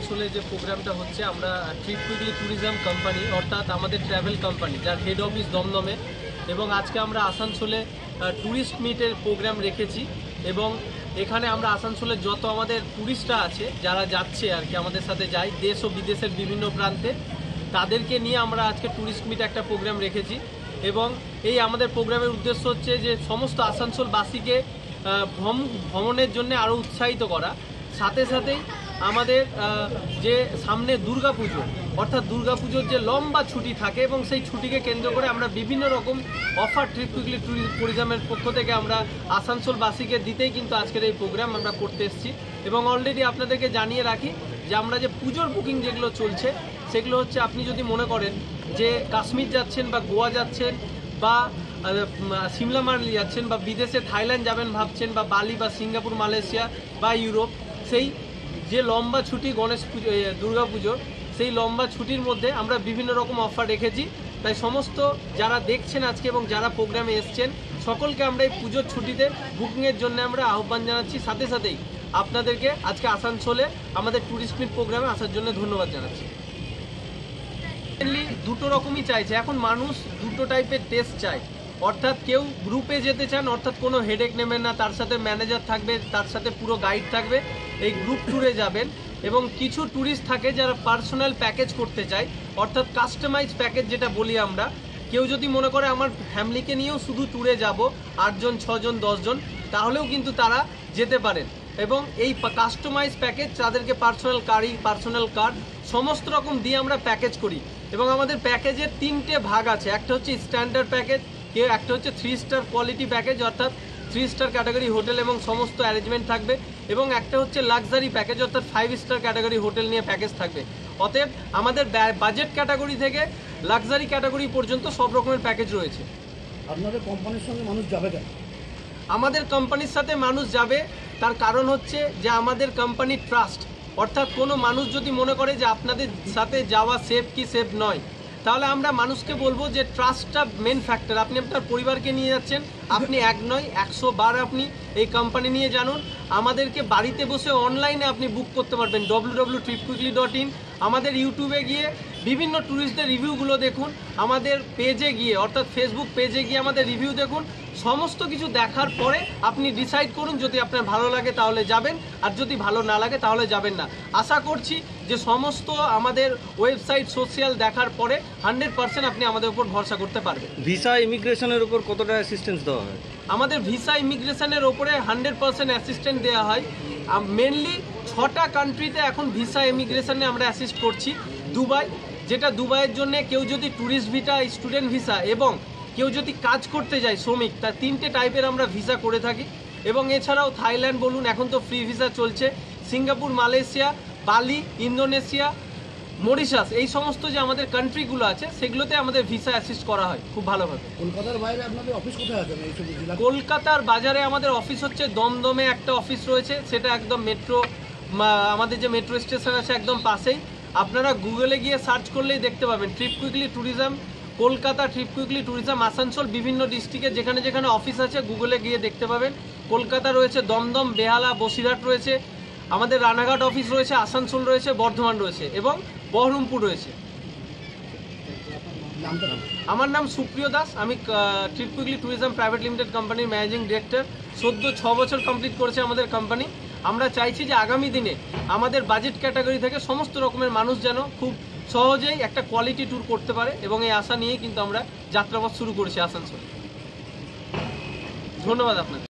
আসানসোলে যে প্রোগ্রামটা হচ্ছে, আমরা ট্রিপ কুইকলি ট্যুরিজম কোম্পানি অর্থাৎ আমাদের ট্রাভেল কোম্পানি যার হেড অফিস দমদমে, এবং আজকে আমরা আসানসোলে ট্যুরিস্ট মিটের প্রোগ্রাম রেখেছি। এবং এখানে আমরা আসানসোলের যত আমাদের ট্যুরিস্টরা আছে যারা যাচ্ছে আর কি, আমাদের সাথে যায় দেশ ও বিদেশের বিভিন্ন প্রান্তে, তাদেরকে নিয়ে আমরা আজকে ট্যুরিস্ট মিট একটা প্রোগ্রাম রেখেছি। এবং এই আমাদের প্রোগ্রামের উদ্দেশ্য হচ্ছে যে সমস্ত আসানসোলবাসীকে ভ্রমণের জন্য আরও উৎসাহিত করা, সাথে সাথেই আমাদের যে সামনে দুর্গাপুজো অর্থাৎ দুর্গাপুজোর যে লম্বা ছুটি থাকে এবং সেই ছুটিকে কেন্দ্র করে আমরা বিভিন্ন রকম অফার ট্রিপ কুইকলি ট্যুরিজমের পক্ষ থেকে আমরা আসানসোলবাসীকে দিতেই কিন্তু আজকের এই প্রোগ্রাম আমরা করতে এসেছি। এবং অলরেডি আপনাদেরকে জানিয়ে রাখি যে আমরা যে পুজোর বুকিং যেগুলো চলছে সেগুলো হচ্ছে, আপনি যদি মনে করেন যে কাশ্মীর যাচ্ছেন বা গোয়া যাচ্ছেন বা সিমলা মানালি যাচ্ছেন বা বিদেশে থাইল্যান্ড যাবেন ভাবছেন বা বালি বা সিঙ্গাপুর মালয়েশিয়া বা ইউরোপ, সেই যে লম্বা ছুটি গণেশ পুজো দুর্গাপুজোর সেই লম্বা ছুটির মধ্যে আমরা বিভিন্ন রকম অফার রেখেছি। তাই সমস্ত যারা দেখছেন আজকে এবং যারা প্রোগ্রামে এসছেন সকলকে আমরা এই পুজোর ছুটিতে বুকিংয়ের জন্য আমরা আহ্বান জানাচ্ছি। সাথে সাথেই আপনাদেরকে আজকে আসানসোলে আমাদের ট্যুরিস্ট মিট প্রোগ্রামে আসার জন্য ধন্যবাদ জানাচ্ছি। মেনলি দুটো রকমই চাইছে এখন মানুষ, দুটো টাইপের টেস্ট চায়। অর্থাৎ কেউ গ্রুপে যেতে চান, অর্থাৎ কোনো হেডেক নেবেন না, তার সাথে ম্যানেজার থাকবে, তার সাথে পুরো গাইড থাকবে, এই গ্রুপ ট্যুরে যাবেন। এবং কিছু ট্যুরিস্ট থাকে যারা পার্সোনাল প্যাকেজ করতে চায়, অর্থাৎ কাস্টমাইজ প্যাকেজ যেটা বলি আমরা। কেউ যদি মনে করে আমার ফ্যামিলিকে নিয়েও শুধু ট্যুরে যাব 8 জন 6 জন 10 জন, তাহলেও কিন্তু তারা যেতে পারেন। এবং এই কাস্টমাইজ প্যাকেজ তাদেরকে পার্সোনাল কার্ড সমস্ত রকম দিয়ে আমরা প্যাকেজ করি। এবং আমাদের প্যাকেজের 3টে ভাগ আছে, একটা হচ্ছে স্ট্যান্ডার্ড প্যাকেজ, একটা হচ্ছে 3 স্টার কোয়ালিটি প্যাকেজ অর্থাৎ 3 স্টার ক্যাটাগরি হোটেল এবং সমস্ত অ্যারেঞ্জমেন্ট থাকবে, এবং একটা হচ্ছে লাক্সারি প্যাকেজ অর্থাৎ 5 স্টার ক্যাটাগরি হোটেল নিয়ে প্যাকেজ থাকবে। অতএব আমাদের বাজেট ক্যাটাগরি থেকে লাক্সারি ক্যাটাগরি পর্যন্ত সব রকমের প্যাকেজ রয়েছে। আপনাদের কোম্পানির সঙ্গে মানুষ যাবে কেন? আমাদের কোম্পানির সাথে মানুষ যাবে তার কারণ হচ্ছে যে আমাদের কোম্পানির ট্রাস্ট, অর্থাৎ কোনো মানুষ যদি মনে করে যে আপনাদের সাথে যাওয়া সেফ কি সেফ নয়, তাহলে আমরা মানুষকে বলবো যে ট্রাস্টটা মেন ফ্যাক্টর। আপনি আপনার পরিবারকে নিয়ে যাচ্ছেন, আপনি 1 নয় 100 বার আপনি এই কোম্পানি নিয়ে জানুন। আমাদেরকে বাড়িতে বসে অনলাইনে আপনি বুক করতে পারবেন www.tripquickly.in। আমাদের ইউটিউবে গিয়ে বিভিন্ন ট্যুরিস্টদের রিভিউগুলো দেখুন, আমাদের পেজে গিয়ে অর্থাৎ ফেসবুক পেজে গিয়ে আমাদের রিভিউ দেখুন। সমস্ত কিছু দেখার পরে আপনি ডিসাইড করুন, যদি আপনার ভালো লাগে তাহলে যাবেন, আর যদি ভালো না লাগে তাহলে যাবেন না। আশা করছি যে সমস্ত আমাদের ওয়েবসাইট সোশ্যাল দেখার পরে 100% আপনি আমাদের উপর ভরসা করতে পারবেন। ভিসা ইমিগ্রেশনের উপর কতটা অ্যাসিস্ট্যান্স দেওয়া হয়? আমাদের ভিসা ইমিগ্রেশনের ওপরে 100% অ্যাসিস্ট্যান্ট দেওয়া হয়। মেনলি 6টা কান্ট্রিতে এখন ভিসা ইমিগ্রেশনে আমরা অ্যাসিস্ট করছি। দুবাই, যেটা দুবাইয়ের জন্য কেউ যদি ট্যুরিস্ট ভিসা, স্টুডেন্ট ভিসা এবং কেউ যদি কাজ করতে যায় শ্রমিক, তার 3টে টাইপের আমরা ভিসা করে থাকি। এবং এছাড়াও থাইল্যান্ড বলুন, এখন তো ফ্রি ভিসা চলছে, সিঙ্গাপুর, মালয়েশিয়া, বালি, ইন্দোনেশিয়া, মরিশাস, এই সমস্ত যে আমাদের কান্ট্রিগুলো আছে সেগুলোতে আমাদের ভিসা অ্যাসিস্ট করা হয় খুব ভালোভাবে। কলকাতার বাইরে আপনাদের অফিস কোথায় আছে? কলকাতার বাজারে আমাদের অফিস হচ্ছে দমদমে একটা অফিস রয়েছে, সেটা একদম মেট্রো, আমাদের যে মেট্রো স্টেশন আছে একদম পাশেই। আপনারা গুগলে গিয়ে সার্চ করলেই দেখতে পাবেন trip quickly tourism Kolkata, trip quickly tourism Asansol, বিভিন্ন ডিস্ট্রিক্টে যেখানে যেখানে অফিস আছে গুগলে গিয়ে দেখতে পাবেন। কলকাতা রয়েছে, দমদম, বেহালা, বসিরহাট রয়েছে, আমাদের রানাঘাট অফিস রয়েছে, আসানসোল রয়েছে, বর্ধমান রয়েছে এবং বহরমপুর রয়েছে। আমার নাম সুপ্রিয় দাস, আমি trip quickly tourism private limited কোম্পানির ম্যানেজিং ডিরেক্টর। সদ্য 6 বছর কমপ্লিট করেছে আমাদের কোম্পানি। আমরা চাইছি যে আগামী দিনে আমাদের বাজেট ক্যাটাগরি থেকে সমস্ত রকমের মানুষ যেন খুব সহজেই একটা কোয়ালিটি ট্যুর করতে পারে, এবং এই আশা নিয়েই কিন্তু আমরা যাত্রাপথ শুরু করেছি আসানসোল। ধন্যবাদ আপনাকে।